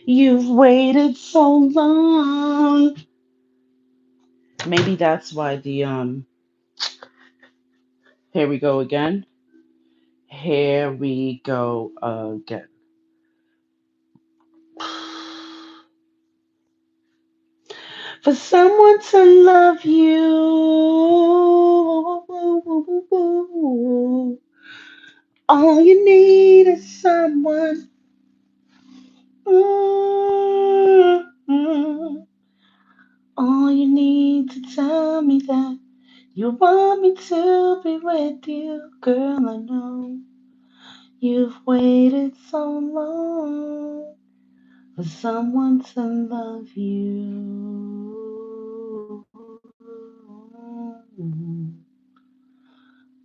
You've waited so long. Maybe that's why the here we go again. Here we go again. For someone to love you, all you need is someone. Mm, all you need to tell me that you want me to be with you, girl. I know you've waited so long for someone to love you.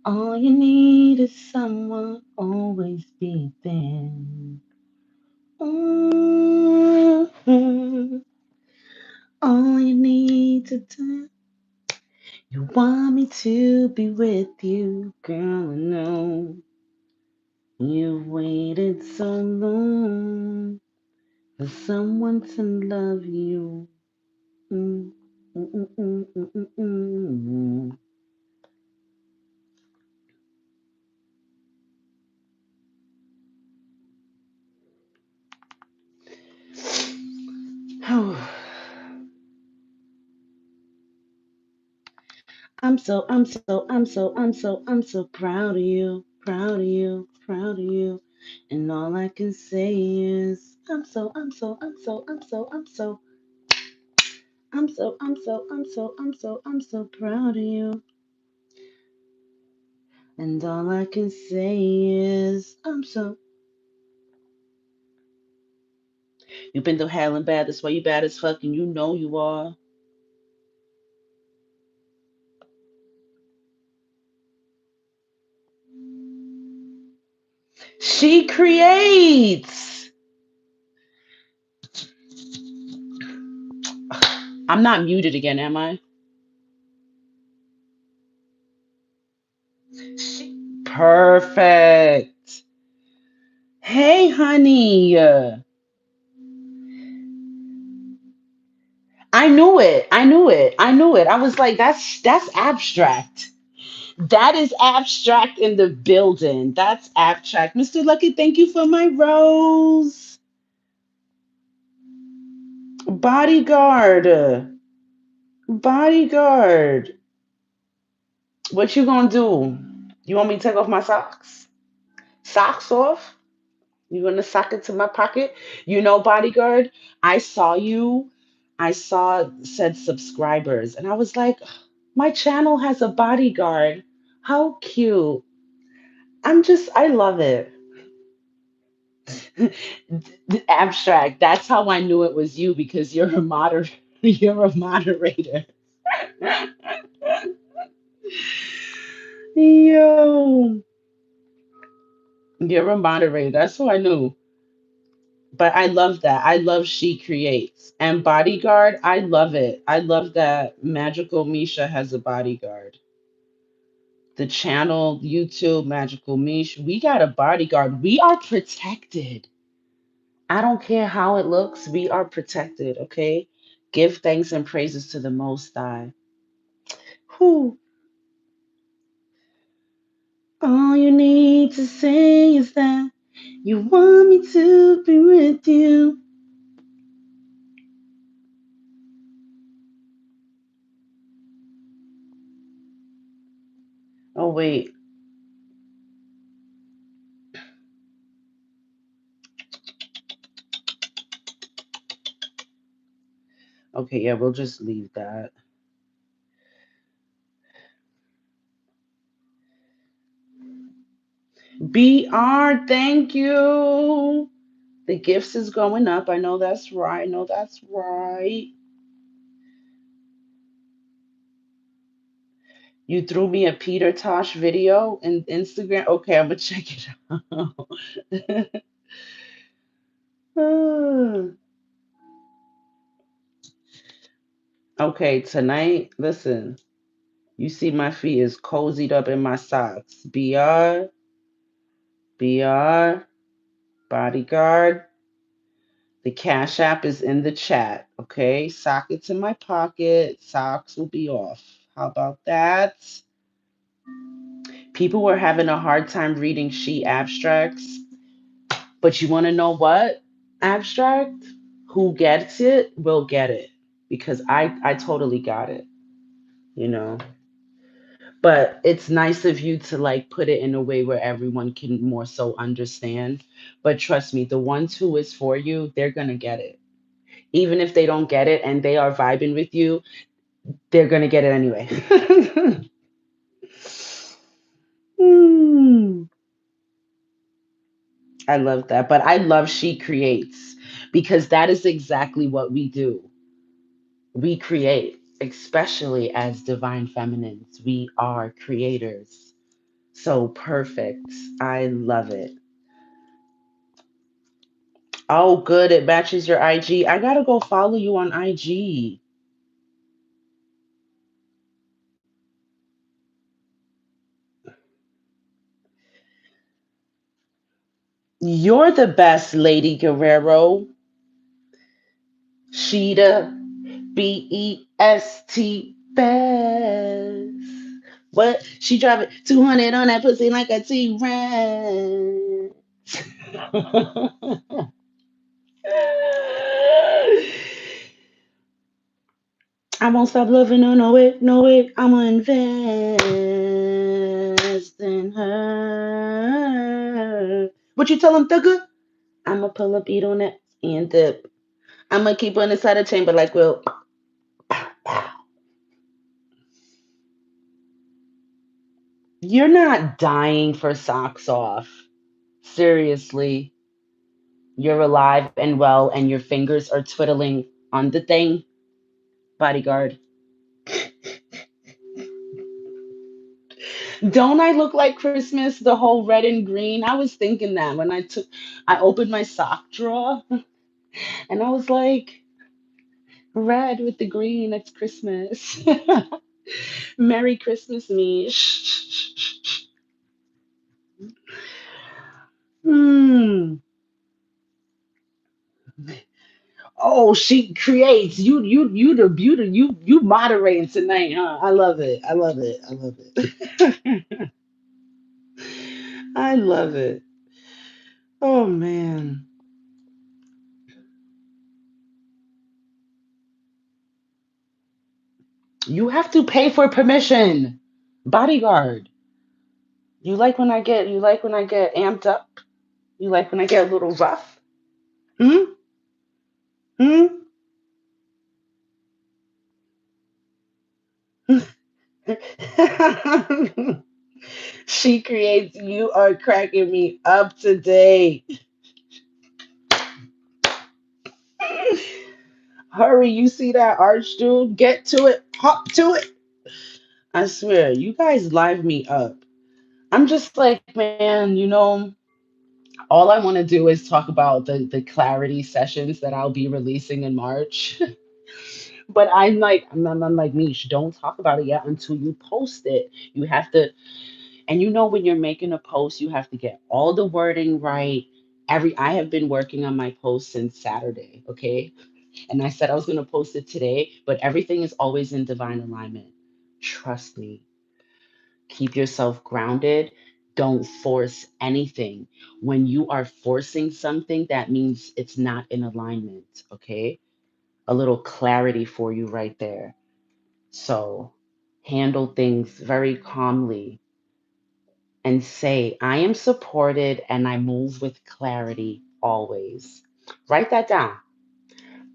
All you need is someone always be there. Mhm. All you need to do, you want me to be with you, girl. I know you've waited so long for someone to love you. Mm, mm, mm, mm, mm, mm, mm. Oh, I'm so proud of you, proud of you, proud of you. And all I can say is, I'm so proud of you. And all I can say is, you've been through hell and bad, that's why you bad as fuck, and you know you are. She creates. I'm not muted again, am I? Perfect. Hey, honey. I knew it. I knew it. I knew it. I was like, that's abstract. That is abstract in the building. That's abstract. Mr. Lucky, thank you for my rose. Bodyguard. Bodyguard. What you gonna do? You want me to take off my socks? Socks off? You gonna sock it to my pocket? You know, bodyguard, I saw you. I saw said subscribers, and I was like, my channel has a bodyguard. How cute. I love it. Abstract. That's how I knew it was you because you're a moderator. You're a moderator. Yo, you're a moderator. That's how I knew. But I love that. I love she creates. And bodyguard, I love it. I love that Magical Misha has a bodyguard. The channel, YouTube, Magical Misha, we got a bodyguard. We are protected. I don't care how it looks, we are protected, okay? Give thanks and praises to the Most High. Whew. All you need to say is that you want me to be with you. Oh, wait. Okay, yeah, we'll just leave that. BR, thank you. The gifts is going up. I know that's right. I know that's right. You threw me a Peter Tosh video in Instagram. Okay, I'm gonna check it out. Okay, tonight, listen. You see my feet is cozied up in my socks. BR, bodyguard. The Cash App is in the chat. Okay. Sockets in my pocket. Socks will be off. How about that? People were having a hard time reading she abstracts, but you want to know what? Abstract? Who gets it will get it because I totally got it, you know. But it's nice of you to like put it in a way where everyone can more so understand. But trust me, the ones who is for you, they're going to get it. Even if they don't get it and they are vibing with you, they're going to get it anyway. Hmm. I love that. But I love She Creates because that is exactly what we do. We create, especially as divine feminines. We are creators. So perfect. I love it. Oh, good. It matches your IG. I gotta go follow you on IG. You're the best, Lady Guerrero. Sheeta, Best. Best. What? She driving 200 on that pussy like a T Rex. I won't stop loving her. No way, no way. I'ma invest in her. What you tell him, Thugger? I'ma pull up, eat on it, and dip. I'ma keep on inside the chamber like Will. You're not dying for socks off. Seriously. You're alive and well, and your fingers are twiddling on the thing, bodyguard. Don't I look like Christmas? The whole red and green. I was thinking that when I opened my sock drawer, and I was like, red with the green. It's Christmas. Merry Christmas, me. Hmm. Oh, she creates. You the beauty. You moderating tonight, huh? I love it. I love it. I love it. I love it. Oh man. You have to pay for permission. Bodyguard. You like when I get amped up? You like when I get a little rough? Hmm? Hmm? She creates, you are cracking me up today. Hurry, you see that arch dude? Get to it. Hop to it. I swear, you guys live me up. I'm just like, man, all I want to do is talk about the clarity sessions that I'll be releasing in March. But I'm like, Mish, don't talk about it yet until you post it. You have to, and when you're making a post, you have to get all the wording right. I have been working on my post since Saturday, okay? And I said I was gonna post it today, but everything is always in divine alignment. Trust me. Keep yourself grounded. Don't force anything. When you are forcing something, that means it's not in alignment, okay? A little clarity for you right there. So handle things very calmly and say, I am supported and I move with clarity always. Write that down.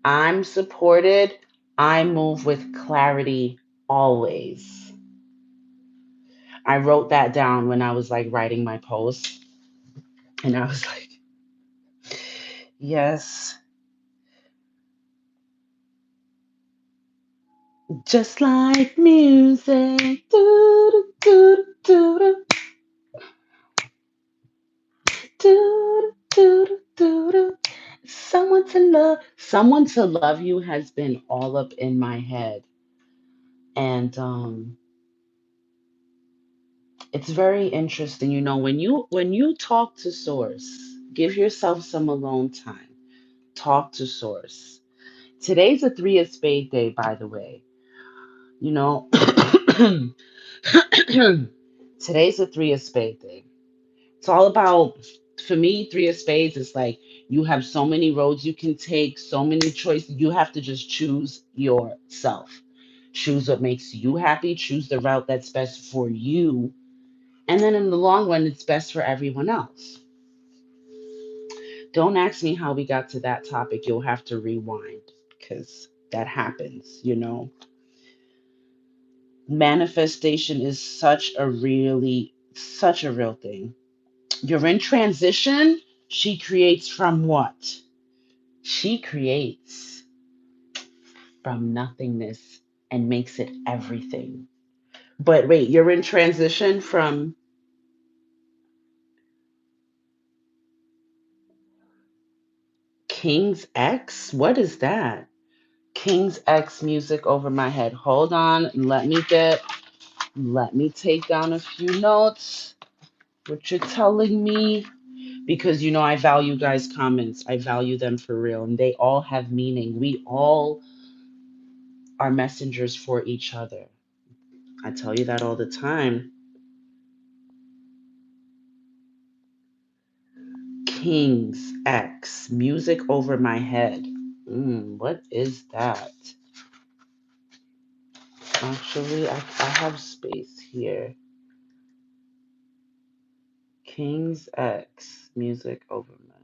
I'm supported. I move with clarity always. I wrote that down when I was like writing my post. And I was like, yes, just like music. Do, do, do, do, do, do, do, do, do. Someone to love you has been all up in my head. And it's very interesting, when you talk to source, give yourself some alone time. talk to source. Today's a three of spade day, by the way. You know, today's a three of spade day. It's all about, for me, three of spades is like you have so many roads you can take, so many choices. You have to just choose yourself. Choose what makes you happy, choose the route that's best for you. And then in the long run, it's best for everyone else. Don't ask me how we got to that topic. You'll have to rewind because that happens, you know. Manifestation is such a real thing. You're in transition. She creates from what? She creates from nothingness and makes it everything. But wait, you're in transition from King's X? What is that? King's X music over my head. Hold on. Let me take down a few notes. What you're telling me. Because you know I value guys' comments. I value them for real. And they all have meaning. We all are messengers for each other. I tell you that all the time. King's X, music over my head. What is that? Actually, I have space here. King's X, music over my head.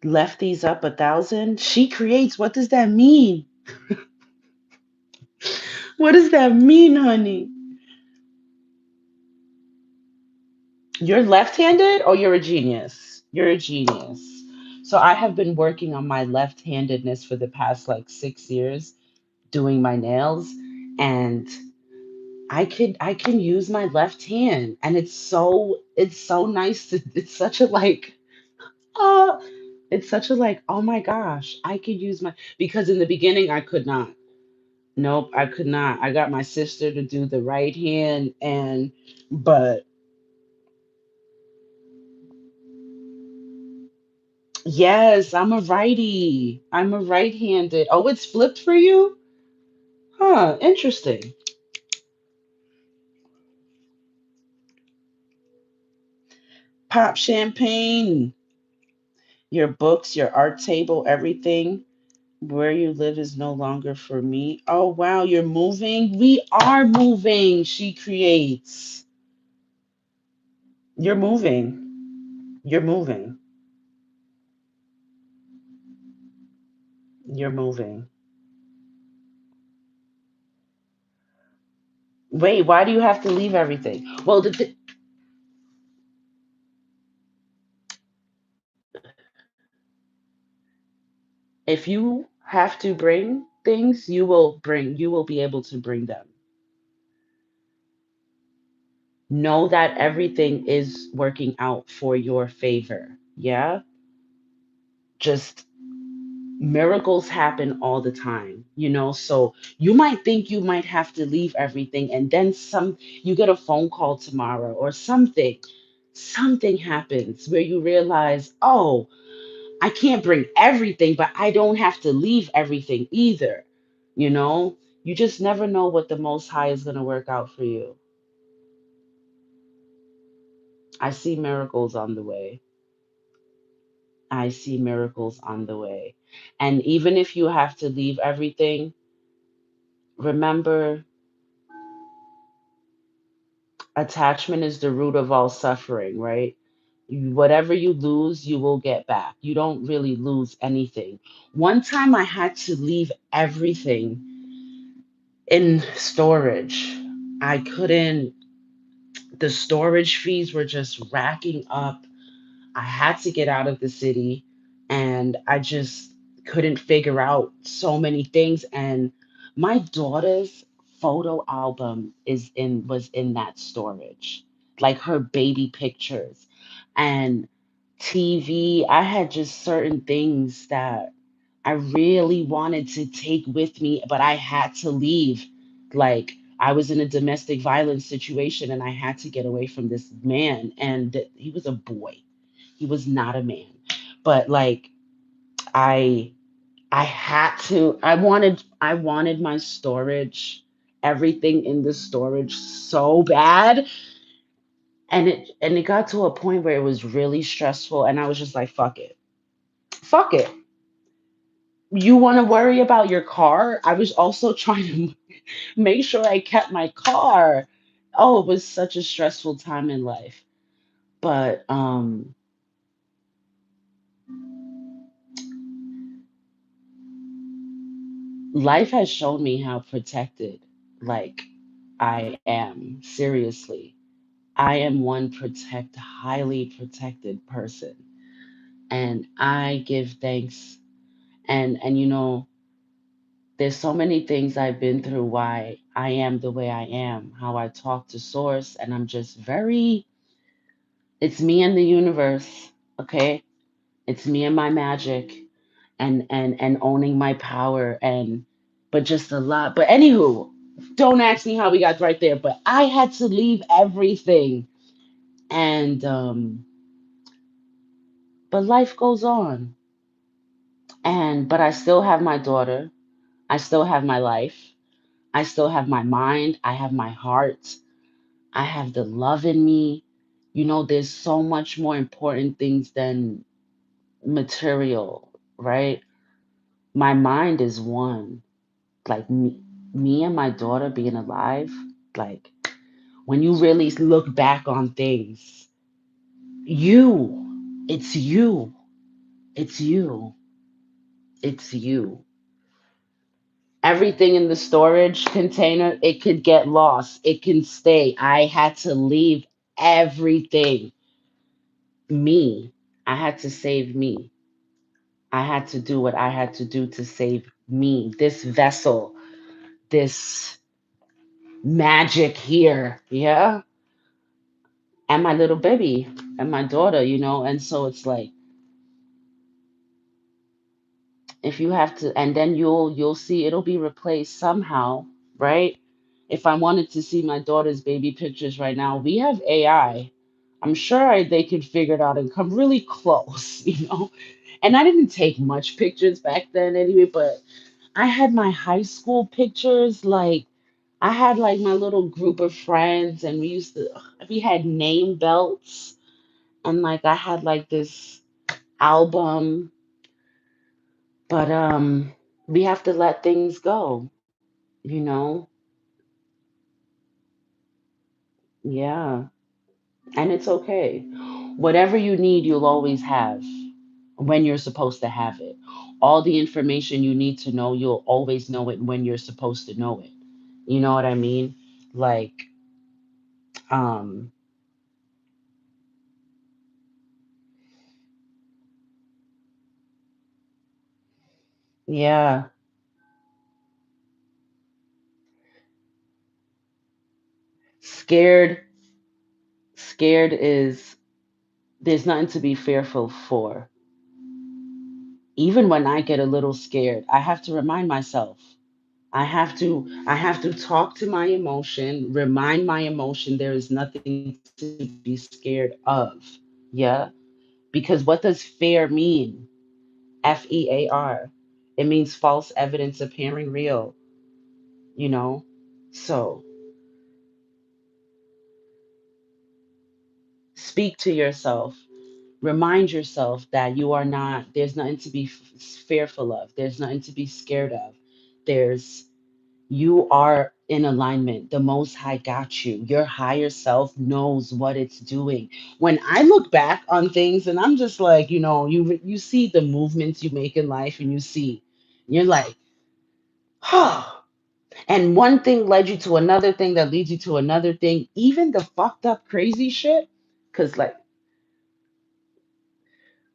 Lefties up 1,000. She creates. What does that mean? What does that mean, honey? You're left-handed or you're a genius? You're a genius. So I have been working on my left-handedness for the past like 6 years, doing my nails, and I can use my left hand, and it's so nice to it's such a like uh it's such a like, oh my gosh, I could use my, because in the beginning I could not. Nope, I could not. I got my sister to do the right hand, and but yes, I'm a righty. I'm a right-handed. Oh, it's flipped for you? Huh, interesting. Pop champagne, your books, your art table, everything. Where you live is no longer for me. Oh, wow, you're moving. We are moving. She creates. You're moving. You're moving. You're moving. Wait, why do you have to leave everything? Well, if you have to bring things, you will be able to bring them. Know that everything is working out for your favor. Yeah? Just miracles happen all the time, you know? So you might think you might have to leave everything, and then you get a phone call tomorrow or something. Something happens where you realize, oh, I can't bring everything, but I don't have to leave everything either. You know? You just never know what the Most High is going to work out for you. I see miracles on the way. I see miracles on the way. And even if you have to leave everything, remember, attachment is the root of all suffering, right? Whatever you lose, you will get back. You don't really lose anything. One time I had to leave everything in storage. I couldn't, the storage fees were just racking up. I had to get out of the city, and I just couldn't figure out so many things. And my daughters, photo album is in was in that storage, like her baby pictures and TV. I had just certain things that I really wanted to take with me, but I had to leave. Like I was in a domestic violence situation and I had to get away from this man, and he was a boy. He was not a man. But like I I had to I wanted my storage, everything in the storage so bad. And it got to a point where it was really stressful and I was just like, fuck it. Fuck it. You want to worry about your car? I was also trying to make sure I kept my car. Oh, it was such a stressful time in life. But life has shown me how protected like I am. Seriously. I am one highly protected person. And I give thanks. And there's so many things I've been through why I am the way I am, how I talk to source, and I'm just very, it's me and the universe, okay? It's me and my magic and owning my power and but just a lot. But anywho, don't ask me how we got right there, but I had to leave everything. And but life goes on. And but I still have my daughter. I still have my life. I still have my mind. I have my heart. I have the love in me. There's so much more important things than material, right? My mind is one. Like me and my daughter being alive, like when you really look back on things, it's you, it's you, it's you. Everything in the storage container, it could get lost, it can stay. I had to leave everything. Me. I had to save me. I had to do what I had to do to save me, this vessel, this magic here, yeah, and my little baby and my daughter. And so it's like if you have to, and then you'll see it'll be replaced somehow, right? If I wanted to see my daughter's baby pictures right now, we have AI. I'm sure they could figure it out and come really close, And I didn't take much pictures back then anyway, but I had my high school pictures. Like I had like my little group of friends, and we had name belts, and like I had like this album. But we have to let things go, you know? Yeah. And it's okay. Whatever you need, you'll always have when you're supposed to have it. All the information you need to know, you'll always know it when you're supposed to know it. You know what I mean? Like, um, yeah, scared, scared is, there's nothing to be fearful for. Even when I get a little scared, I have to remind myself. I have to talk to my emotion, remind my emotion there is nothing to be scared of. Yeah? Because what does fear mean? FEAR. It means false evidence appearing real, you know? So speak to yourself. Remind yourself that there's nothing to be fearful of. There's nothing to be scared of. There's You are in alignment. The Most High got you. Your higher self knows what it's doing. When I look back on things and I'm just like, you see the movements you make in life and you're like, huh. And one thing led you to another thing that leads you to another thing, even the fucked up crazy shit. Because, like,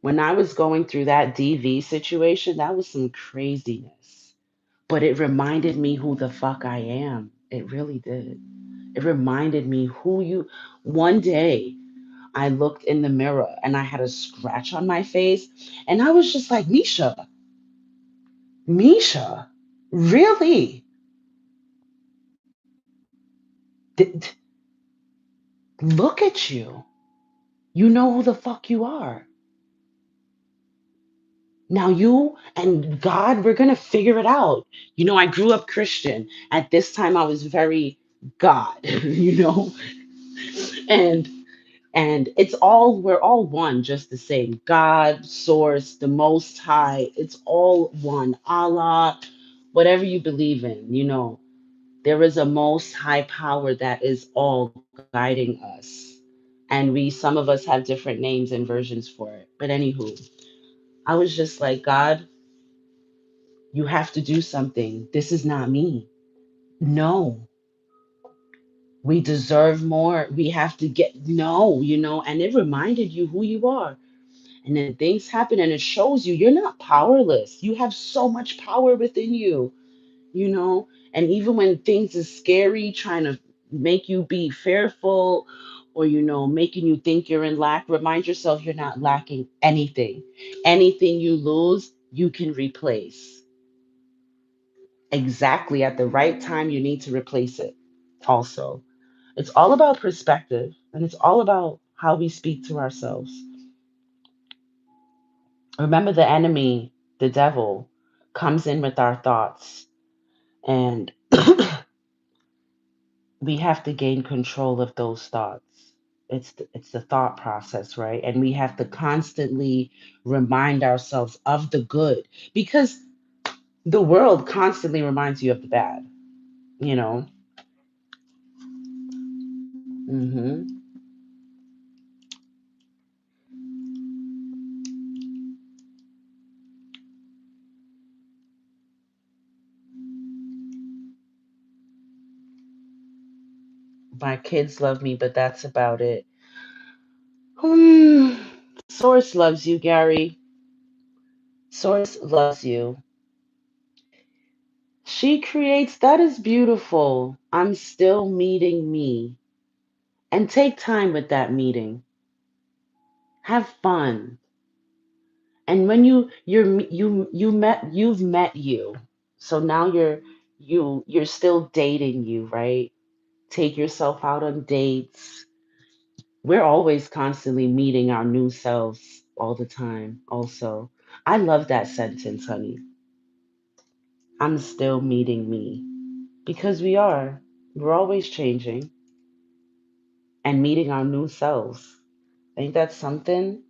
when I was going through that DV situation, that was some craziness. But it reminded me who the fuck I am. It really did. It reminded me who you. One day I looked in the mirror and I had a scratch on my face, and I was just like, Misha, Misha, really? D- Look at you. You know who the fuck you are. Now you and God, we're gonna figure it out. I grew up Christian. At this time, I was very God, and it's all we're all one, just the same. God, Source, the Most High. It's all one. Allah, whatever you believe in, there is a Most High power that is all guiding us, and some of us have different names and versions for it. But anywho, I was just like, God, you have to do something. This is not me. No, we deserve more. We have to get, no, and it reminded you who you are. And then things happen and it shows you you're not powerless. You have so much power within you, you know? And even when things is scary, trying to make you be fearful or, making you think you're in lack, remind yourself you're not lacking anything. Anything you lose, you can replace exactly at the right time. You need to replace it also. It's all about perspective and it's all about how we speak to ourselves. Remember, the enemy, the devil, comes in with our thoughts, and we have to gain control of those thoughts. It's the thought process, right? And we have to constantly remind ourselves of the good, because the world constantly reminds you of the bad, you know. hmm My kids love me, but that's about it. Hmm. Source loves you, Gary. Source loves you. She creates, that is beautiful. I'm still meeting me. And take time with that meeting. Have fun. And when you've met you. So now you're still dating you, right? Take yourself out on dates. We're always constantly meeting our new selves all the time, also. I love that sentence, honey. I'm still meeting me. Because we are. We're always changing and meeting our new selves. Ain't that something?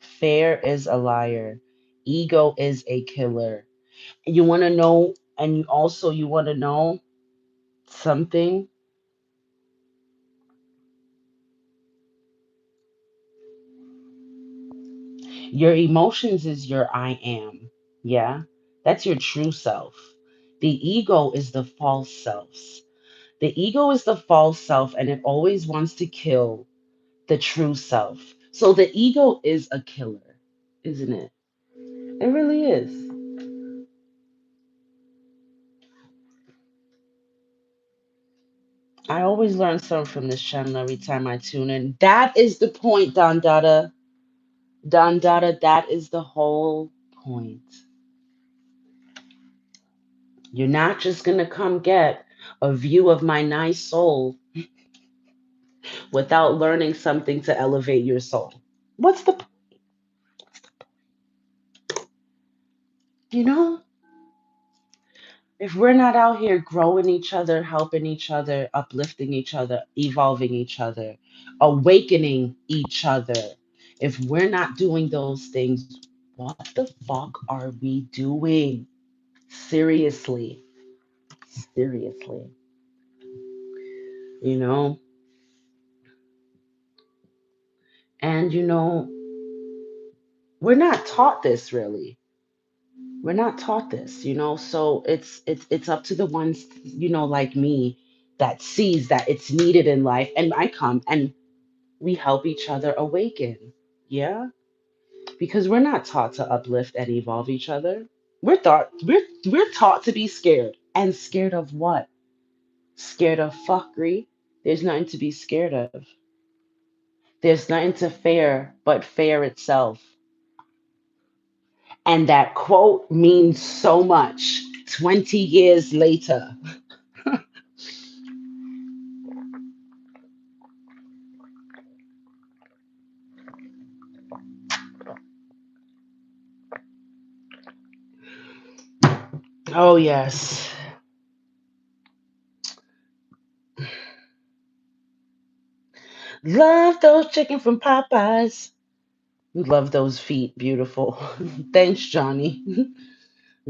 Fear is a liar. Ego is a killer. You want to know, and you want to know something? Your emotions is your I am. Yeah? That's your true self. The ego is the false selves. The ego is the false self, and it always wants to kill the true self. So the ego is a killer, isn't it? It really is. I always learn something from this channel every time I tune in. That is the point, Don Dada. Don Dada, that is the whole point. You're not just going to come get a view of my nice soul without learning something to elevate your soul. What's the, you know, if we're not out here growing each other, helping each other, uplifting each other, evolving each other, awakening each other, if we're not doing those things, what the fuck are we doing? Seriously, seriously, you know? And, we're not taught this really. We're not taught this, so it's up to the ones, like me, that sees that it's needed in life, and I come and we help each other awaken. Yeah, because we're not taught to uplift and evolve each other. We're taught to be scared. And scared of what? Scared of fuckery. There's nothing to be scared of. There's nothing to fear but fear itself. And that quote means so much 20 years later. Oh, yes. Love those chicken from Popeyes. Love those feet. Beautiful. Thanks, Johnny.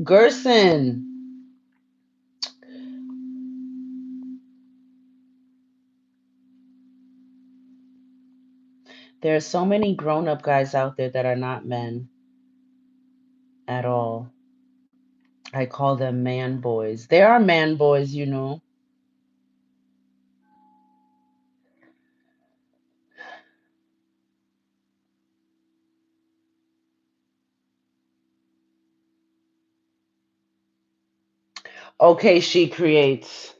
Gerson. There are so many grown up guys out there that are not men at all. I call them man boys. They are man boys, you know. Okay, she creates.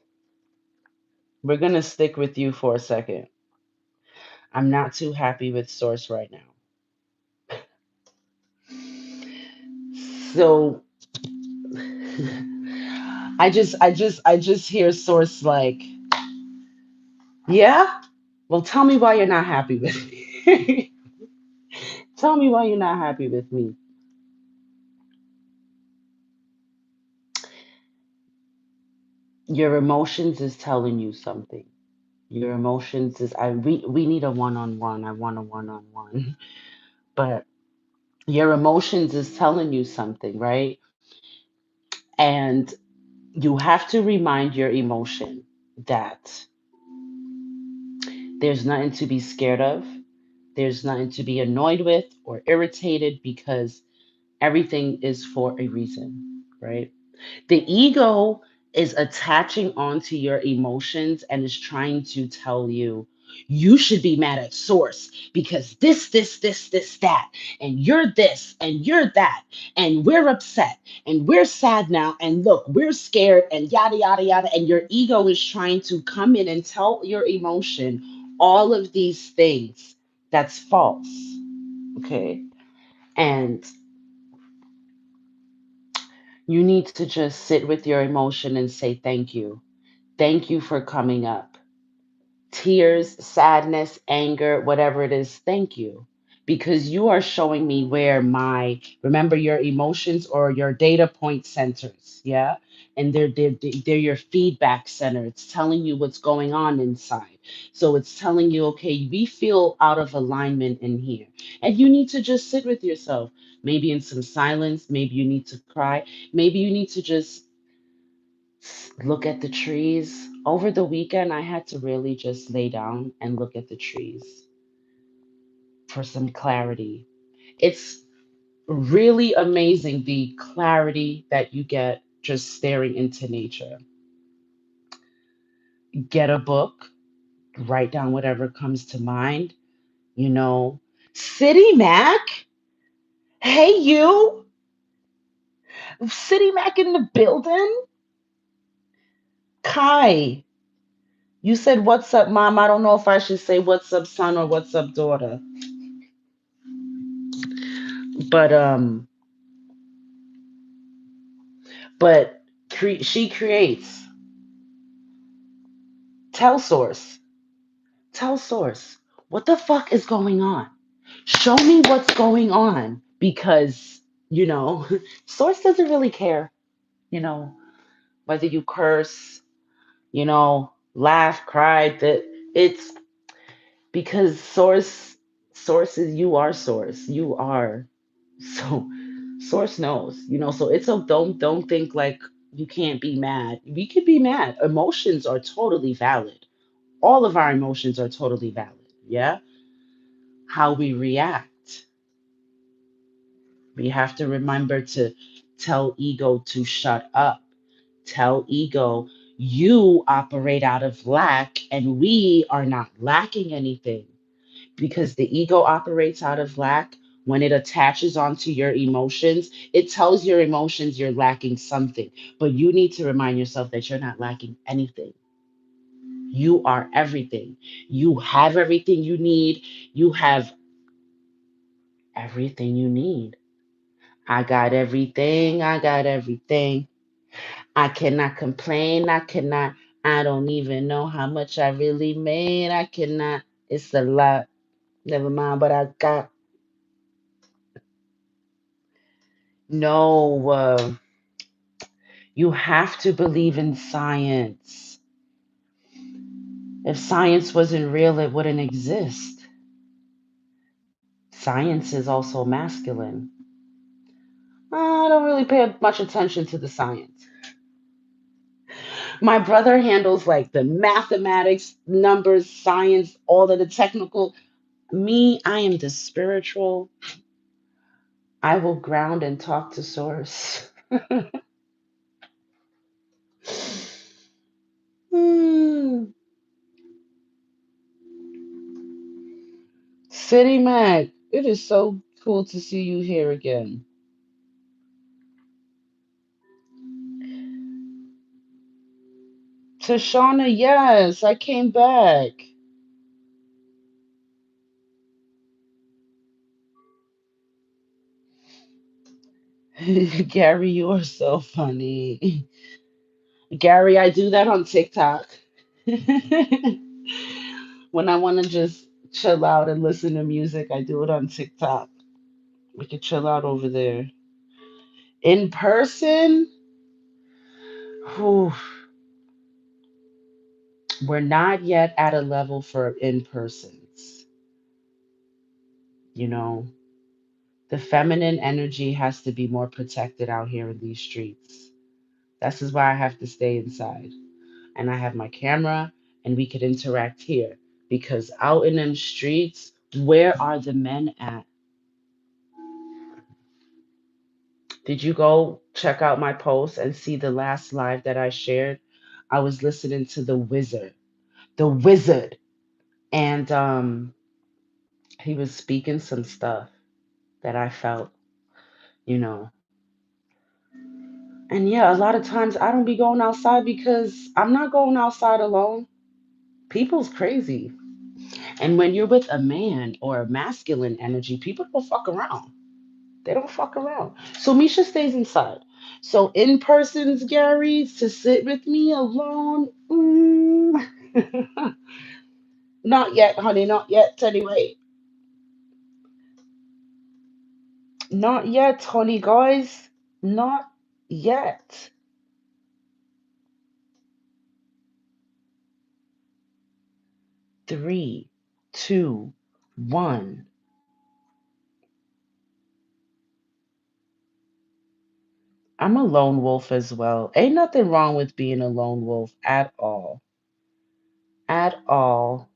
We're going to stick with you for a second. I'm not too happy with Source right now. So I just hear Source like, yeah? Well, tell me why you're not happy with me. Tell me why you're not happy with me. Your emotions is telling you something. Your emotions is we need a one-on-one. I want a one-on-one. But your emotions is telling you something, right? And you have to remind your emotion that there's nothing to be scared of. There's nothing to be annoyed with or irritated because everything is for a reason, right? The ego is attaching onto your emotions and is trying to tell you you should be mad at source because this, that, and you're this and you're that, and we're upset and we're sad now, and look, we're scared, and yada, yada, yada. And your ego is trying to come in and tell your emotion all of these things that's false. Okay. And you need to just sit with your emotion and say thank you. Thank you for coming up. Tears, sadness, anger, whatever it is, thank you. Because you are showing me where remember your emotions or your data point centers, yeah? And they're your feedback center. It's telling you what's going on inside. So it's telling you, okay, we feel out of alignment in here. And you need to just sit with yourself, maybe in some silence. Maybe you need to cry. Maybe you need to just look at the trees. Over the weekend, I had to really just lay down and look at the trees for some clarity. It's really amazing the clarity that you get just staring into nature. Get a book, write down whatever comes to mind, you know. City Mac? Hey, you? City Mac in the building? Kai, you said, "What's up, mom?" I don't know if I should say, "What's up, son?" or "What's up, daughter." But she creates. Tell source. Tell source. What the fuck is going on? Show me what's going on because, you know, source doesn't really care, you know, whether you curse, you know, laugh, cry, that it's because source is you are source. You are. So source knows, you know, so it's a don't think like you can't be mad. We could be mad. Emotions are totally valid. All of our emotions are totally valid. Yeah. How we react. We have to remember to tell ego to shut up. Tell ego You operate out of lack, and we are not lacking anything because the ego operates out of lack. When it attaches onto your emotions, it tells your emotions you're lacking something. But you need to remind yourself that you're not lacking anything. You are everything. You have everything you need. You have everything you need. I got everything. I got everything. I cannot complain. I don't even know how much I really made. I cannot. It's a lot. Never mind, but I got. No, you have to believe in science. If science wasn't real, it wouldn't exist. Science is also masculine. I don't really pay much attention to the science. My brother handles like the mathematics, numbers, science, all of the technical. Me, I am the spiritual. I will ground and talk to source. Hmm. City Mac, it is so cool to see you here again. Tashana, yes, I came back. Gary, you are so funny. Gary, I do that on TikTok. When I want to just chill out and listen to music, I do it on TikTok. We can chill out over there. In person, whew, we're not yet at a level for in persons. You know, the feminine energy has to be more protected out here in these streets. This is why I have to stay inside. And I have my camera and we could interact here. Because out in them streets, where are the men at? Did you go check out my post and see the last live that I shared? I was listening to the wizard, and he was speaking some stuff that I felt, you know. And yeah, a lot of times I don't be going outside because I'm not going outside alone. People's crazy. And when you're with a man or a masculine energy, people don't fuck around. They don't fuck around. So Misha stays inside. So in persons, Gary, to sit with me alone, not yet, honey, not yet. Anyway, not yet, honey, guys, not yet. 3, 2, 1. I'm a lone wolf as well. Ain't nothing wrong with being a lone wolf at all. At all.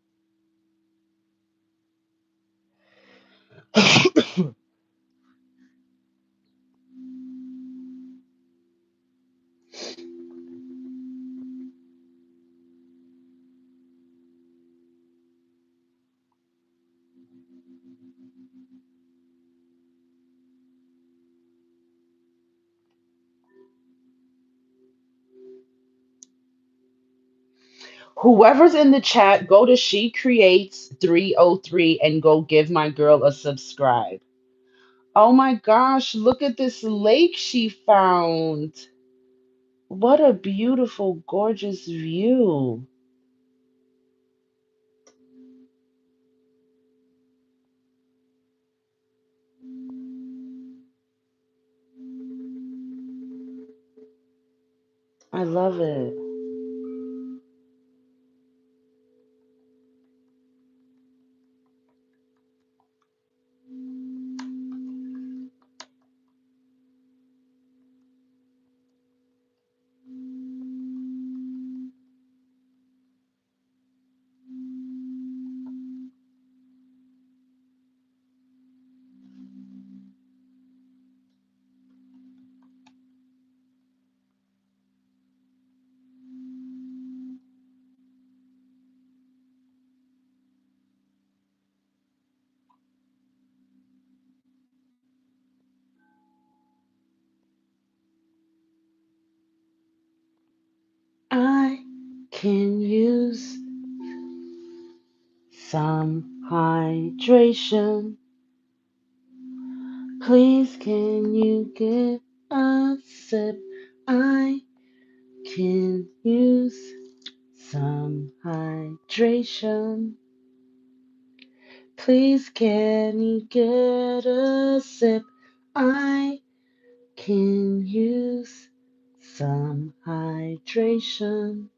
Whoever's in the chat, go to She Creates 303 and go give my girl a subscribe. Oh my gosh, look at this lake she found. What a beautiful, gorgeous view. I love it. can use some hydration. Please, can you get a sip? I can use some hydration. Please, can you get a sip? I can use some hydration.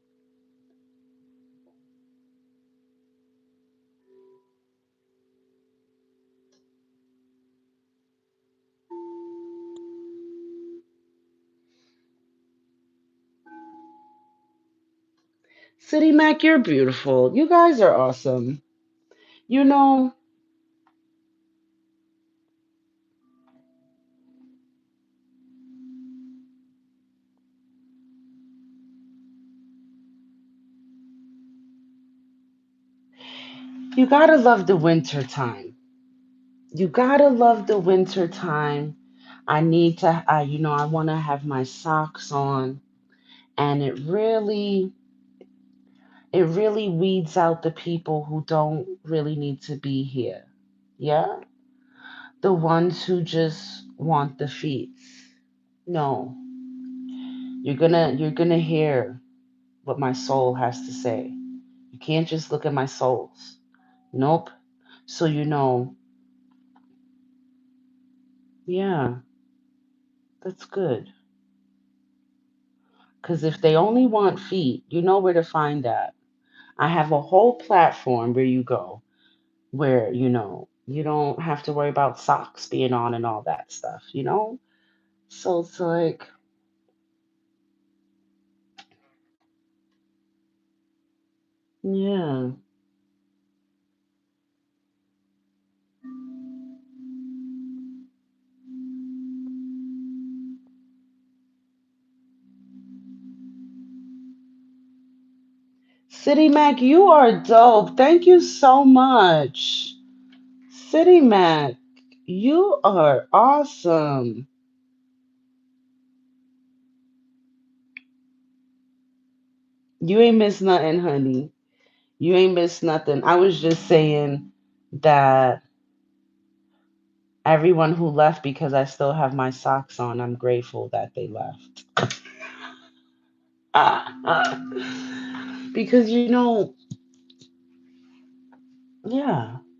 City Mac, you're beautiful. You guys are awesome. You know, you gotta love the winter time. You gotta love the winter time. I need to, I want to have my socks on, and it really weeds out the people who don't really need to be here. Yeah, the ones who just want the feets. No, you're gonna hear what my soul has to say. You can't just look at my souls. Nope. So yeah, that's good. Because if they only want feet, you know where to find that. I have a whole platform where you go, where, you don't have to worry about socks being on and all that stuff. So it's like, yeah. City Mac, you are dope. Thank you so much. City Mac, you are awesome. You ain't miss nothing, honey. You ain't miss nothing. I was just saying that everyone who left, because I still have my socks on, I'm grateful that they left. Because, yeah,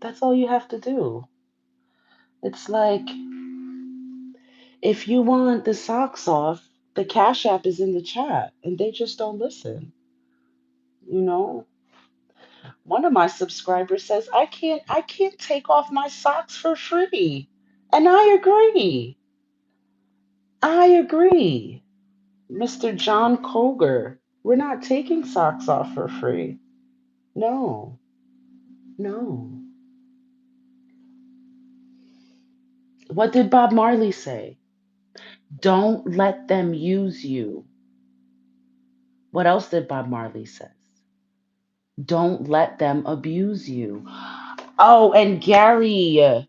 that's all you have to do. It's like, if you want the socks off, the Cash App is in the chat, and they just don't listen. You know, one of my subscribers says, I can't take off my socks for free. And I agree. I agree. Mr. John Koger, we're not taking socks off for free. No, no. What did Bob Marley say? Don't let them use you. What else did Bob Marley say? Don't let them abuse you. Oh, and Gary,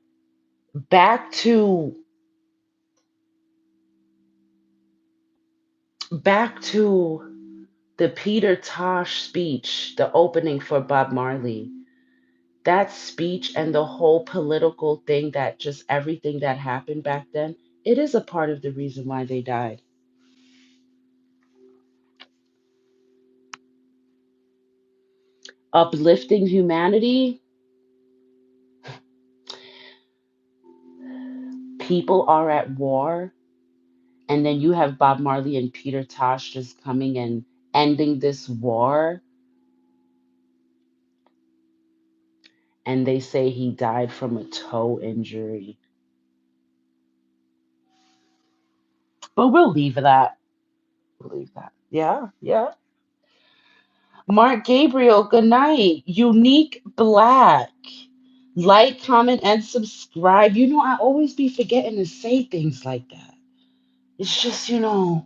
back to back to the Peter Tosh speech, the opening for Bob Marley. That speech and the whole political thing, that just everything that happened back then, it is a part of the reason why they died. Uplifting humanity, people are at war, and then you have Bob Marley and Peter Tosh just coming and ending this war, and they say he died from a toe injury. But we'll leave that. We'll leave that. Yeah, yeah. Mark Gabriel, good night. Unique Black. Like, comment, and subscribe. I always be forgetting to say things like that. It's just, I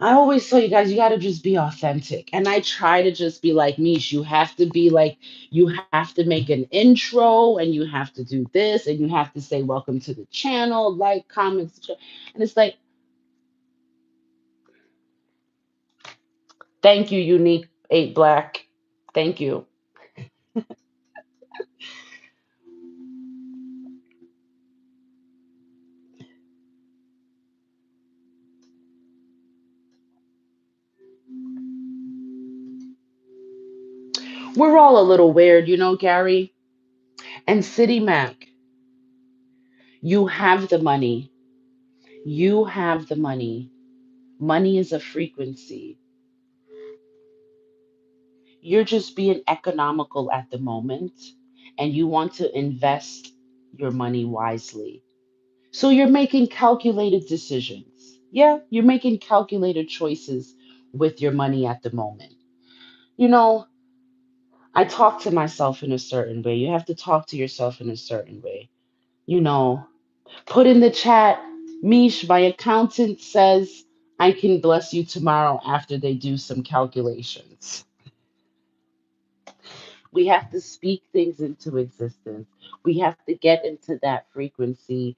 always tell you guys, you got to just be authentic. And I try to just be like, Mish, you have to be like, you have to make an intro, and you have to do this, and you have to say, welcome to the channel, like, comments. And it's like, Thank you, Unique 8 Black. Thank you. We're all a little weird, Gary. And City Mac, you have the money. You have the money. Money is a frequency. You're just being economical at the moment and you want to invest your money wisely. So you're making calculated decisions. Yeah, you're making calculated choices with your money at the moment. You know, I talk to myself in a certain way. You have to talk to yourself in a certain way. You know, put in the chat, Mish, my accountant says I can bless you tomorrow after they do some calculations. We have to speak things into existence. We have to get into that frequency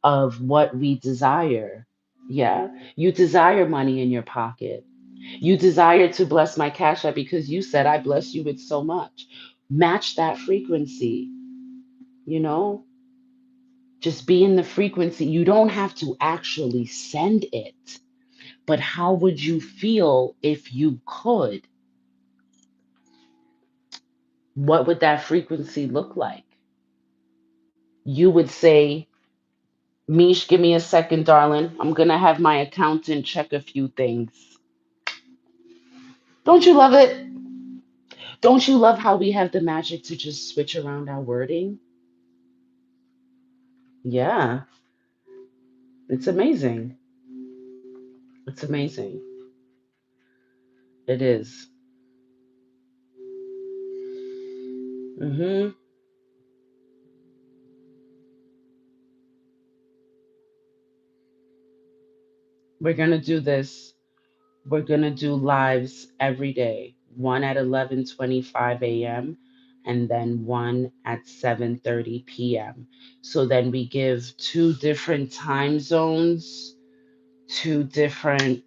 of what we desire. Yeah. You desire money in your pocket. You desire to bless my cash app because you said I bless you with so much. Match that frequency, you know? Just be in the frequency. You don't have to actually send it, but how would you feel if you could? What would that frequency look like? You would say, Mish, give me a second, darling. I'm going to have my accountant check a few things. Don't you love it? Don't you love how we have the magic to just switch around our wording? Yeah, it's amazing. It's amazing. It is. Mm-hmm. We're going to do this. We're going to do lives every day, one at 11:25 a.m. and then one at 7:30 p.m. So then we give two different time zones, two different.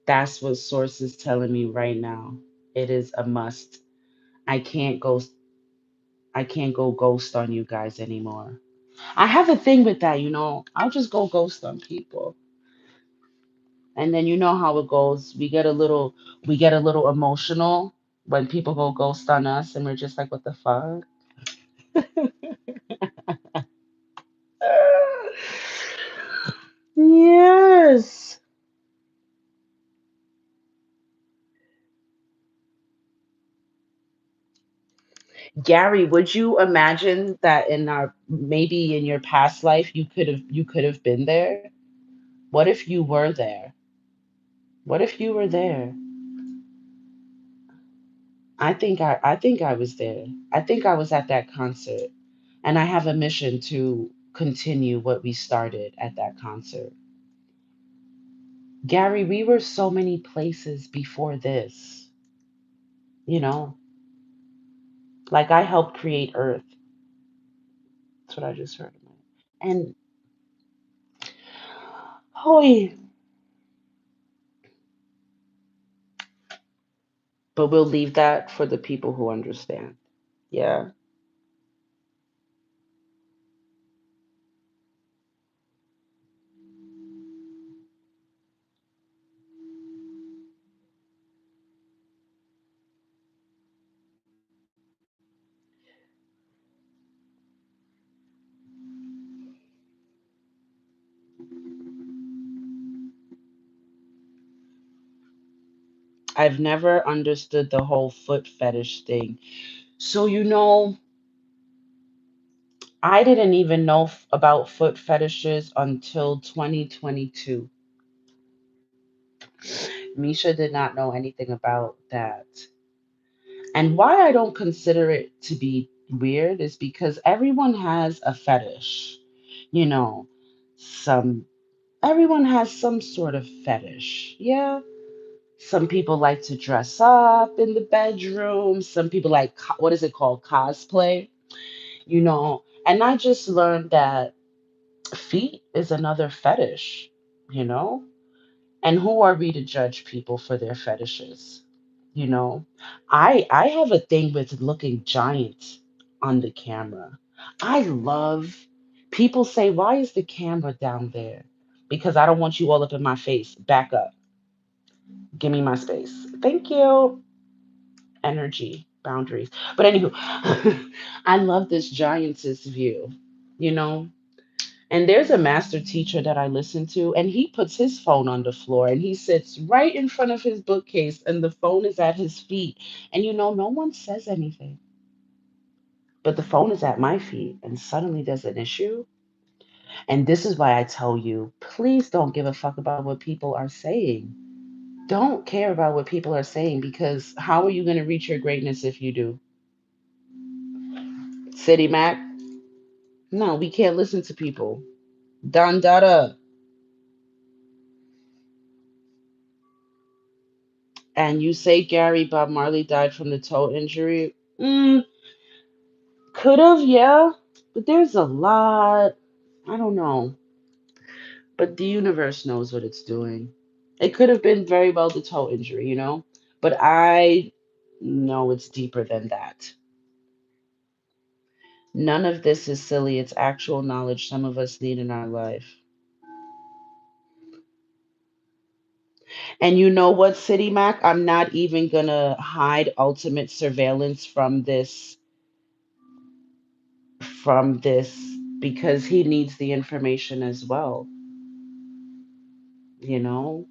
That's what source is telling me right now. It is a must. I can't go I can't go ghost on you guys anymore. I have a thing with that, I'll just go ghost on people. And then you know how it goes. We get a little emotional when people go ghost on us and we're just like, what the fuck? Yes. Gary, would you imagine that in our maybe in your past life you could have been there? What if you were there? What if you were there? I think I was there. I think I was at that concert. And I have a mission to continue what we started at that concert. Gary, we were so many places before this, you know, like I helped create Earth. That's what I just heard. And holy, but we'll leave that for the people who understand. Yeah. I've never understood the whole foot fetish thing. So, I didn't even know about foot fetishes until 2022. Misha did not know anything about that. And why I don't consider it to be weird is because everyone has a fetish. You know, some everyone has some sort of fetish. Yeah. Some people like to dress up in the bedroom. Some people like what is it called? Cosplay. And I just learned that feet is another fetish, you know? And who are we to judge people for their fetishes? You know, I have a thing with looking giant on the camera. I love people say, "Why is the camera down there?" Because I don't want you all up in my face. Back up. Give me my space. Thank you. Energy, boundaries. But anywho, I love this giantess view, you know? And there's a master teacher that I listen to, and he puts his phone on the floor and he sits right in front of his bookcase, and the phone is at his feet. And no one says anything, but the phone is at my feet, and suddenly there's an issue. And this is why I tell you, please don't give a fuck about what people are saying. Don't care about what people are saying, because how are you going to reach your greatness if you do? City Mac? No, we can't listen to people. Don Dada. And you say Gary Bob Marley died from the toe injury? Could have, yeah. But there's a lot. I don't know. But the universe knows what it's doing. It could have been very well the toe injury, But I know it's deeper than that. None of this is silly. It's actual knowledge some of us need in our life. And you know what, City Mac? I'm not even gonna hide ultimate surveillance from this because he needs the information as well, you know?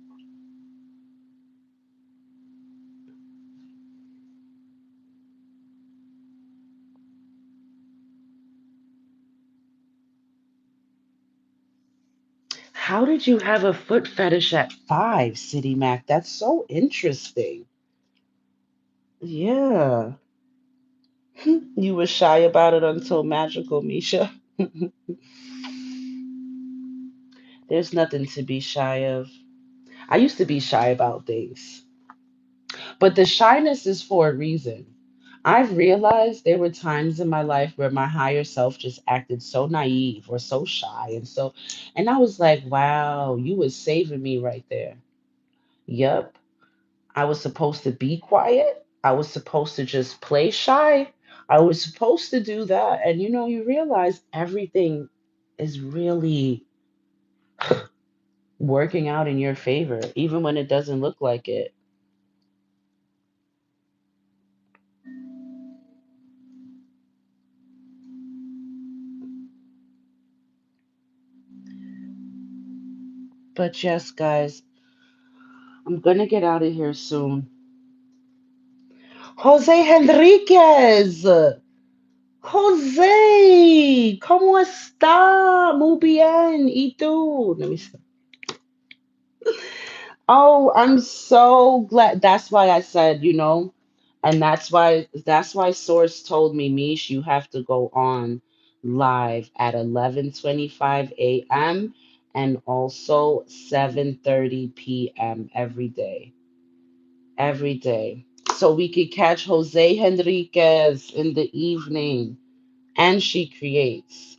How did you have a foot fetish at 5, City Mac? That's so interesting. Yeah. You were shy about it until magical, Misha. There's nothing to be shy of. I used to be shy about things, but the shyness is for a reason. I've realized there were times in my life where my higher self just acted so naive or so shy and I was like, wow, you was saving me right there. Yep. I was supposed to be quiet. I was supposed to just play shy. I was supposed to do that. And you realize everything is really working out in your favor, even when it doesn't look like it. But yes, guys, I'm going to get out of here soon. Jose Henriquez. Jose, ¿cómo está? Muy bien. ¿Y tú? Let me see. Oh, I'm so glad. That's why I said, and that's why Source told me, Mish, you have to go on live at 11:25 a.m. and also 7:30 p.m. every day. Every day. So we could catch Jose Henriquez in the evening. And she creates.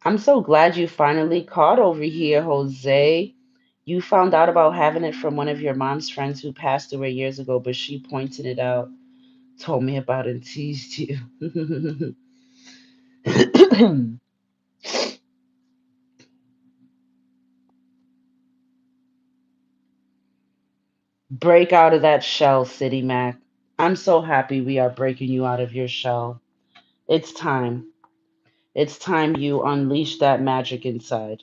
I'm so glad you finally caught over here, Jose. You found out about having it from one of your mom's friends who passed away years ago, but she pointed it out, told me about it, and teased you. Break out of that shell, City Mac. I'm so happy we are breaking you out of your shell. It's time. It's time you unleash that magic inside.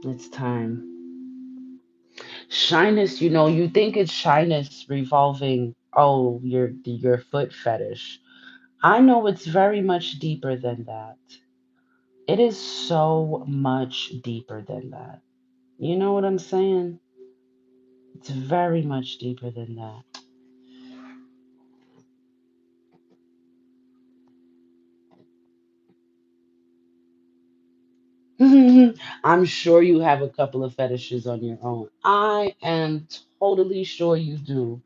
It's time. Shyness, you think it's shyness revolving, oh, your foot fetish. I know it's very much deeper than that. It is so much deeper than that. You know what I'm saying? It's very much deeper than that. I'm sure you have a couple of fetishes on your own. I am totally sure you do.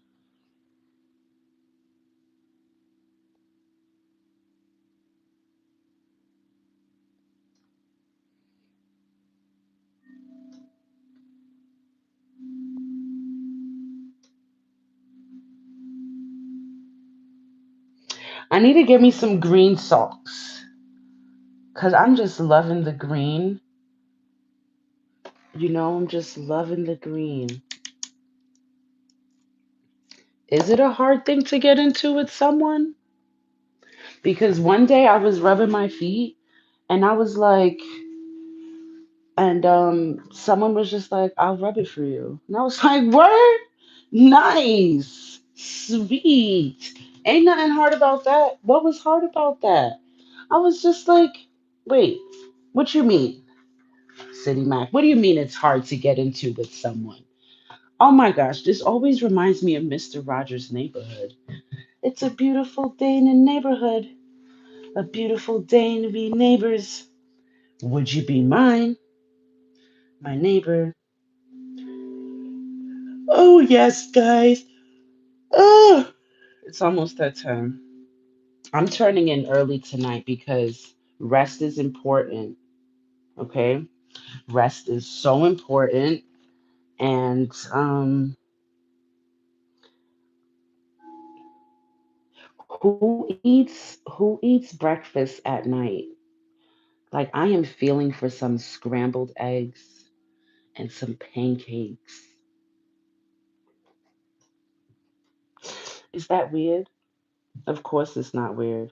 I need to get me some green socks because I'm just loving the green. I'm just loving the green. Is it a hard thing to get into with someone? Because one day I was rubbing my feet and I was like, and someone was just like, I'll rub it for you. And I was like, word? Nice. Sweet. Ain't nothing hard about that. What was hard about that? I was just like, wait, what you mean, City Mac? What do you mean it's hard to get into with someone? Oh my gosh, this always reminds me of Mr. Rogers' Neighborhood. It's a beautiful day in the neighborhood. A beautiful day to be neighbors. Would you be mine, my neighbor? Oh, yes, guys. Oh, it's almost that time. I'm turning in early tonight because rest is important. Okay? Rest is so important. And who eats breakfast at night? Like I am feeling for some scrambled eggs and some pancakes. Is that weird? Of course it's not weird.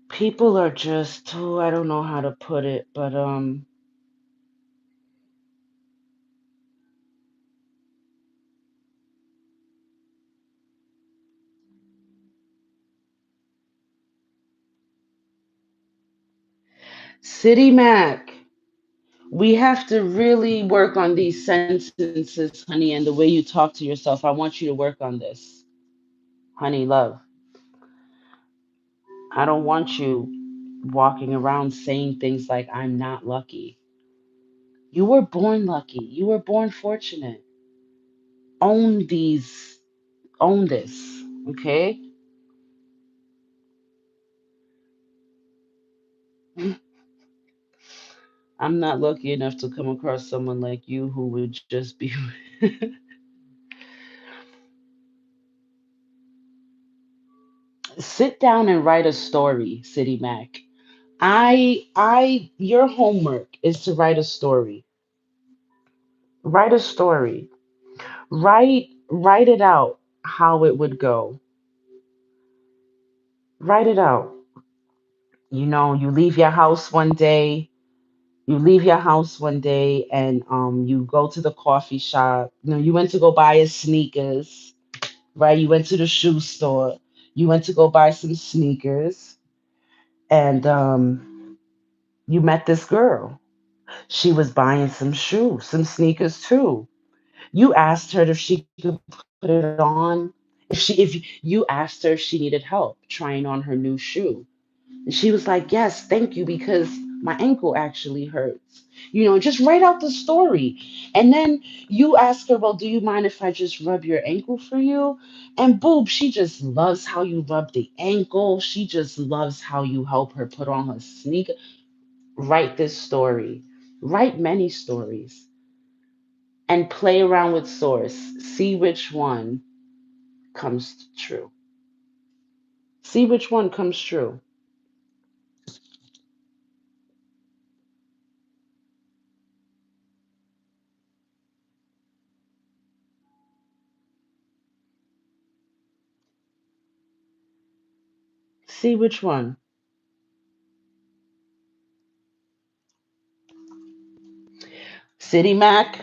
People are just, oh, I don't know how to put it, but City Mac, we have to really work on these sentences, honey, and the way you talk to yourself. I want you to work on this. Honey, love, I don't want you walking around saying things like I'm not lucky. You were born lucky. You were born fortunate. Own these, own this, okay? I'm not lucky enough to come across someone like you who would just be sit down and write a story, City Mac. Your homework is to write a story. Write a story. Write it out how it would go. Write it out. You leave your house one day. You leave your house one day and you go to the coffee shop. You went to go buy his sneakers, right? You went to the shoe store. You went to go buy some sneakers and you met this girl. She was buying some shoes, some sneakers too. You asked her if she could put it on. If you asked her if she needed help trying on her new shoe. And she was like, "Yes, thank you, because my ankle actually hurts." Just write out the story. And then you ask her, "Well, do you mind if I just rub your ankle for you?" And boom, she just loves how you rub the ankle. She just loves how you help her put on her sneaker. Write this story. Write many stories and play around with source. See which one comes true. See which one comes true. See which one. City Mac,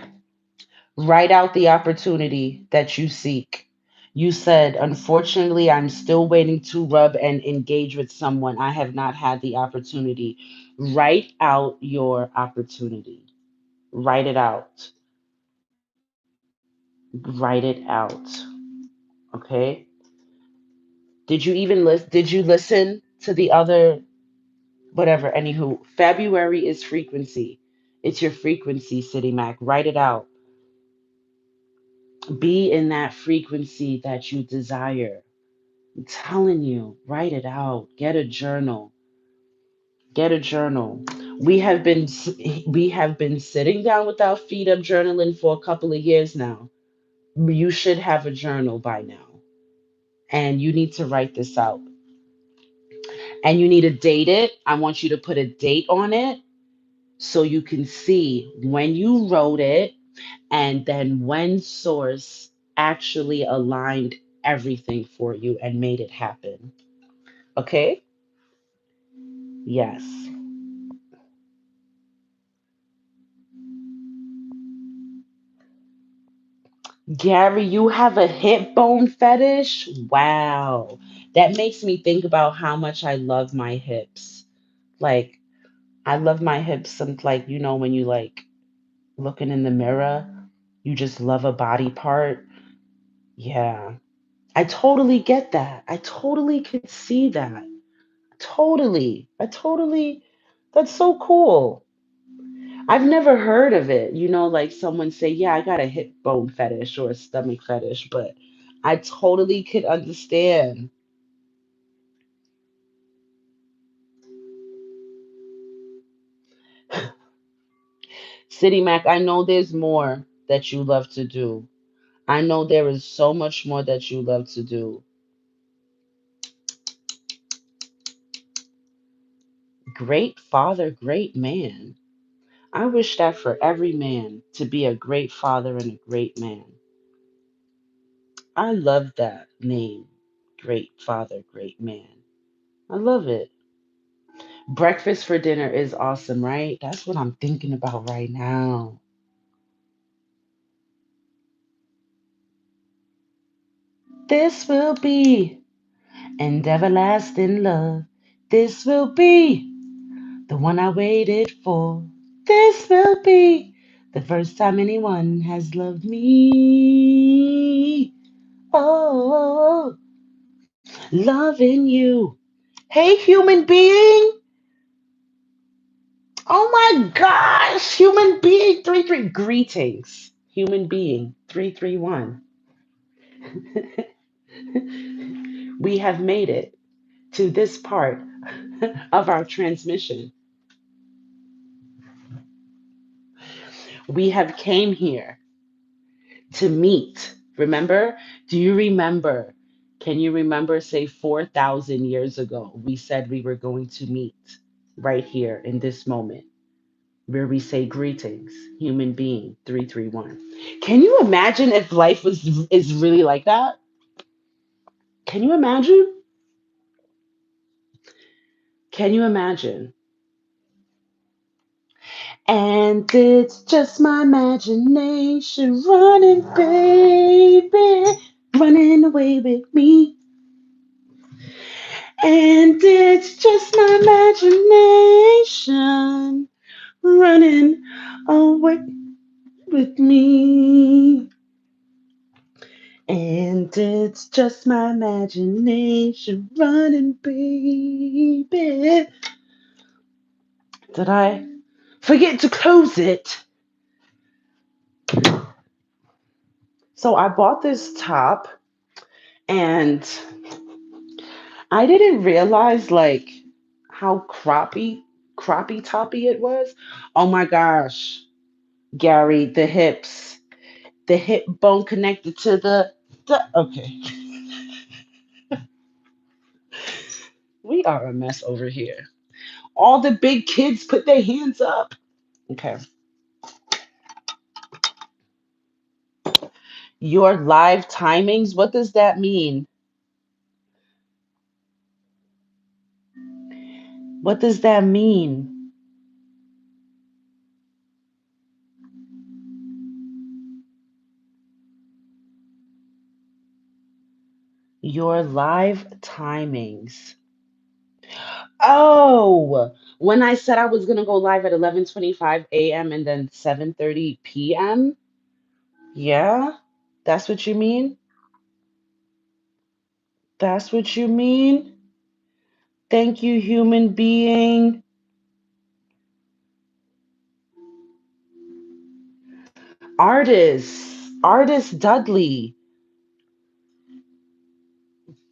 write out the opportunity that you seek. You said, unfortunately, I'm still waiting to rub and engage with someone. I have not had the opportunity. Write out your opportunity. Write it out. Write it out. Okay? Did you listen to the other whatever? Anywho, February is frequency. It's your frequency, City Mac. Write it out. Be in that frequency that you desire. I'm telling you, write it out. Get a journal. Get a journal. We have been we have been sitting down with our feet up journaling for a couple of years now. You should have a journal by now. And you need to write this out. And you need to date it. I want you to put a date on it so you can see when you wrote it and then when source actually aligned everything for you and made it happen. Okay? Yes. Gary, you have a hip bone fetish? Wow. That makes me think about how much I love my hips. Like, I love my hips. Some, like, when you like looking in the mirror, you just love a body part. Yeah. I totally get that. I totally could see that. Totally. That's so cool. I've never heard of it. Like someone say, yeah, I got a hip bone fetish or a stomach fetish, but I totally could understand. City Mac, I know there's more that you love to do. I know there is so much more that you love to do. Great father, great man. I wish that for every man to be a great father and a great man. I love that name. Great father, great man. I love it. Breakfast for dinner is awesome, right? That's what I'm thinking about right now. This will be an everlasting love. This will be the one I waited for. This will be the first time anyone has loved me. Oh, loving you. Hey, human being. Oh my gosh, human being 3 3 greetings. Human being 331. We have made it to this part of our transmission. We have came here to meet. Remember? Do you remember? Can you remember, say, 4,000 years ago, we said we were going to meet right here in this moment where we say greetings, human being 331. Can you imagine if life is really like that? Can you imagine? Can you imagine? And it's just my imagination running, baby, running away with me. And it's just my imagination running away with me. And it's just my imagination running, baby. Did I forget to close it? So I bought this top and I didn't realize like how croppy toppy it was. Oh my gosh, Gary, the hip bone connected to the okay. We are a mess over here. All the big kids put their hands up. Okay. Your live timings, what does that mean? What does that mean? Your live timings. Oh, when I said I was gonna go live at 11:25 a.m. and then 7:30 p.m. Yeah, that's what you mean? That's what you mean? Thank you, human being. Artist Dudley,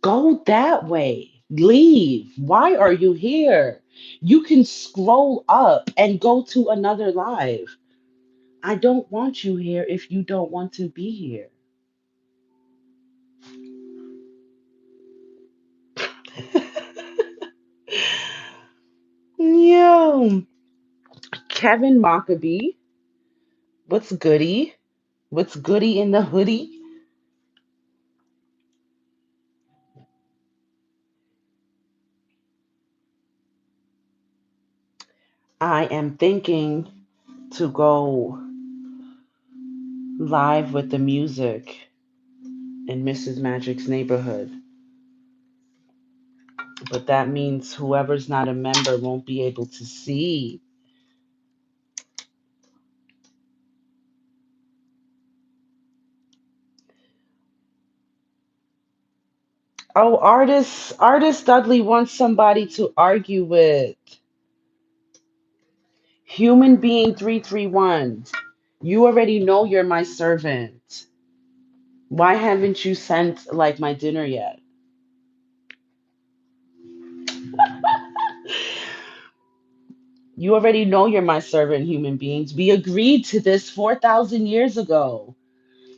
go that way. Leave. Why are you here? You can scroll up and go to another live. I don't want you here if you don't want to be here. Yo, Kevin Mockabee, what's goody? What's goody in the hoodie? I am thinking to go live with the music in Mrs. Magic's neighborhood, but that means whoever's not a member won't be able to see. Oh, artist Dudley wants somebody to argue with. Human being 331. You already know you're my servant. Why haven't you sent like my dinner yet? You already know you're my servant, human beings. We agreed to this 4,000 years ago.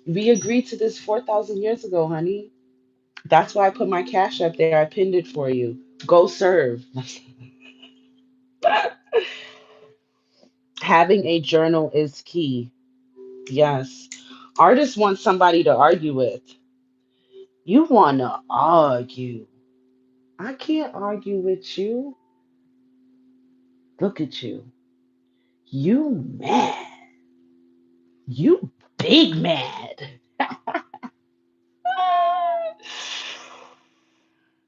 We agreed to this 4,000 years ago, honey. That's why I put my cash up there. I pinned it for you. Go serve. Having a journal is key. Yes. Artists want somebody to argue with. You want to argue. I can't argue with you. Look at you. You mad. You big mad.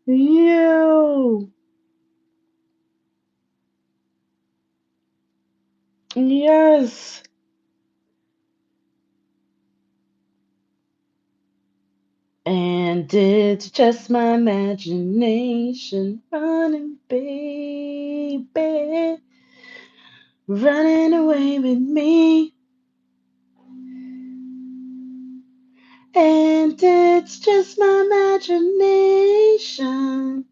You. Yes. And it's just my imagination running, baby, running away with me. And it's just my imagination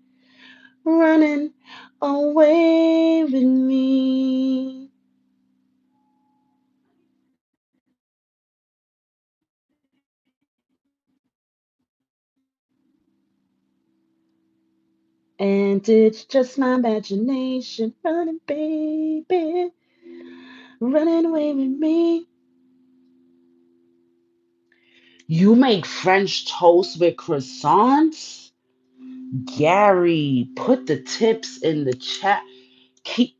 running away with me. And it's just my imagination running, baby, running away with me. You make French toast with croissants? Gary, put the tips in the chat. Keep,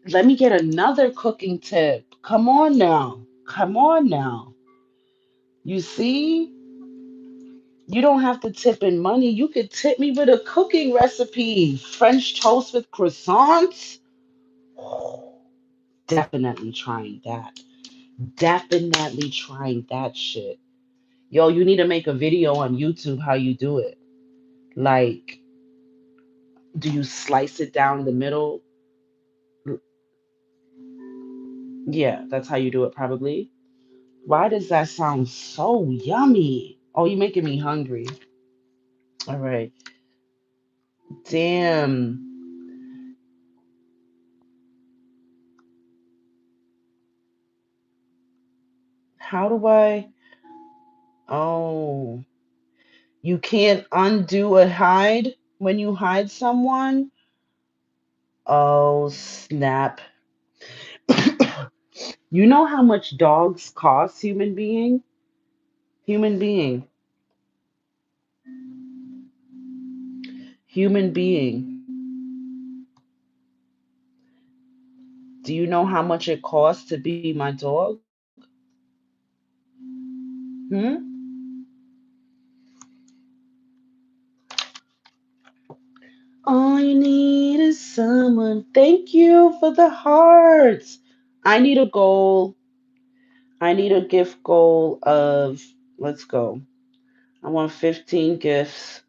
let me get another cooking tip. Come on now. Come on now. You see? You don't have to tip in money. You could tip me with a cooking recipe. French toast with croissants? Definitely trying that. Definitely trying that shit. Yo, you need to make a video on YouTube how you do it. Like, do you slice it down the middle? Yeah, that's how you do it, probably. Why does that sound so yummy? Oh, you're making me hungry. All right. Damn. How do I? Oh, you can't undo a hide when you hide someone? Oh, snap. You know how much dogs cost, human being? Human being. Human being. Do you know how much it costs to be my dog? Hmm? All you need Someone, thank you for the hearts. I need a goal. I need a gift goal of, let's go. I want 15 gifts.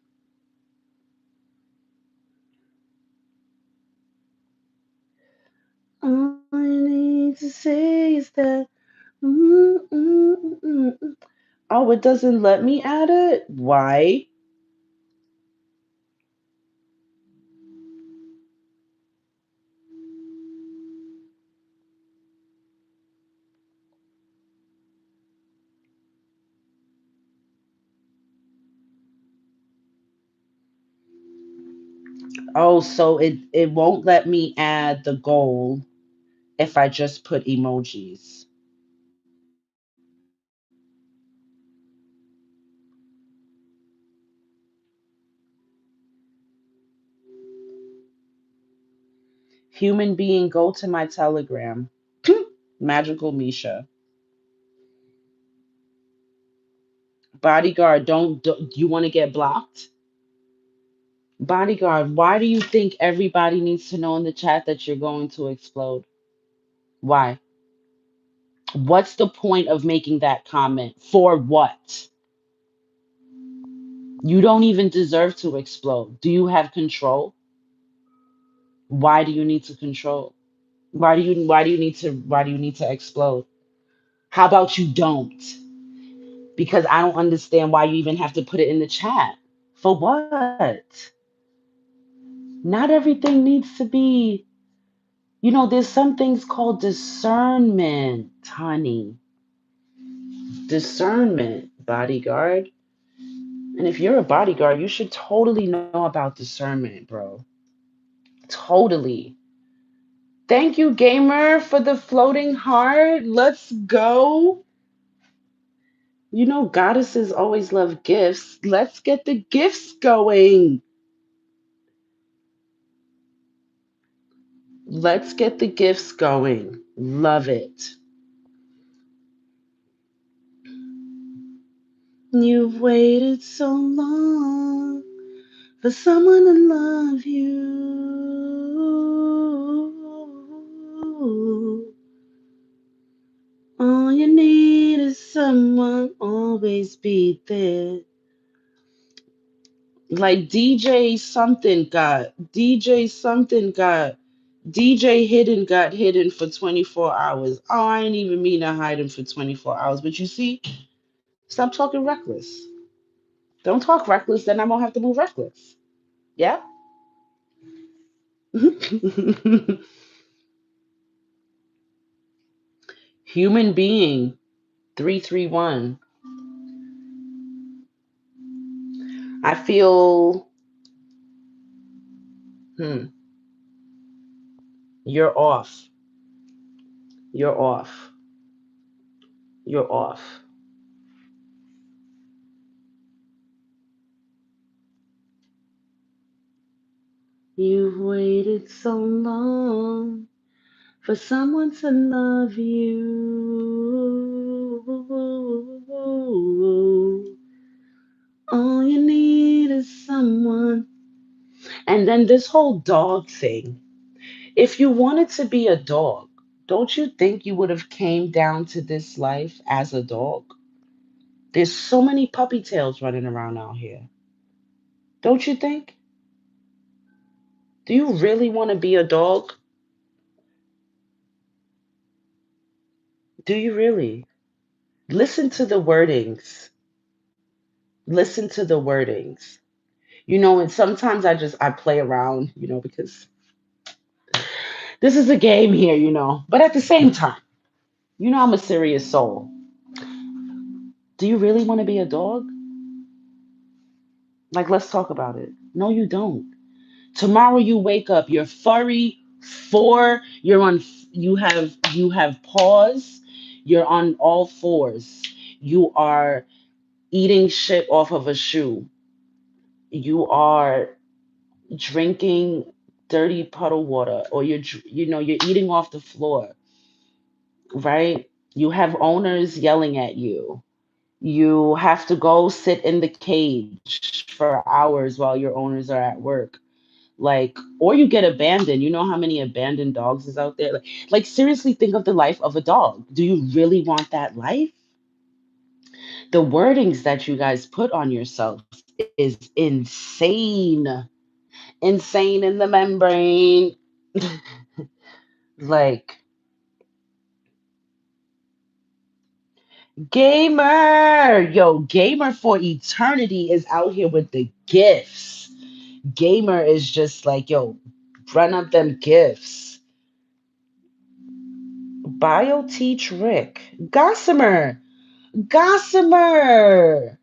All I need to say is that. Oh, it doesn't let me add it? Why? Oh, so it won't let me add the goal if I just put emojis. Human being, go to my Telegram. Magical Misha. Bodyguard, don't you want to get blocked? Bodyguard, why do you think everybody needs to know in the chat that you're going to explode? Why? What's the point of making that comment? For what? You don't even deserve to explode. Do you have control? Why do you need to control? Why do you need to explode? How about you don't? Because I don't understand why you even have to put it in the chat. For what? Not everything needs to be, there's some things called discernment, honey. Discernment, bodyguard. And if you're a bodyguard, you should totally know about discernment, bro. Totally. Thank you, gamer, for the floating heart. Let's go. Goddesses always love gifts. Let's get the gifts going. Let's get the gifts going. Love it. You've waited so long for someone to love you. All you need is someone always be there. Like DJ Hidden got hidden for 24 hours. Oh, I ain't even mean to hide him for 24 hours. But you see, stop talking reckless. Don't talk reckless, then I won't have to move reckless. Yeah? Human being 331. I feel hmm, you're off. You're off. You're off. You've waited so long for someone to love you. All you need is someone. And then this whole dog thing. If you wanted to be a dog, don't you think you would have came down to this life as a dog? There's so many puppy tails running around out here. Don't you think? Do you really want to be a dog? Do you really? Listen to the wordings. Listen to the wordings. And sometimes I play around, because this is a game here, But at the same time, I'm a serious soul. Do you really want to be a dog? Like, let's talk about it. No, you don't. Tomorrow you wake up, you're furry, you're on, you have paws, you're on all fours. You are eating shit off of a shoe. You are drinking dirty puddle water, or you're eating off the floor, right? You have owners yelling at you. You have to go sit in the cage for hours while your owners are at work. Like, or you get abandoned. You know how many abandoned dogs is out there? Like seriously, think of the life of a dog. Do you really want that life? The wordings that you guys put on yourselves is insane. Insane in the membrane. Like, gamer. Yo, gamer for eternity is out here with the gifts. Gamer is just like, yo, run up them gifts. Bio teach Rick. Gossamer. Gossamer.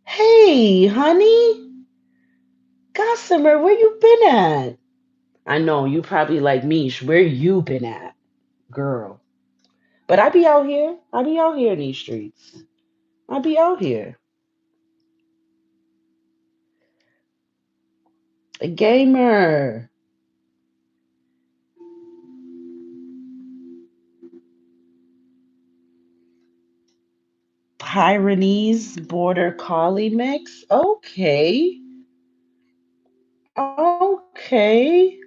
Hey, honey. Gossamer, where you been at? I know you probably like Mish. Where you been at, girl? But I be out here. I be out here in these streets. I be out here. A gamer. Pyrenees border collie mix. Okay. Okay.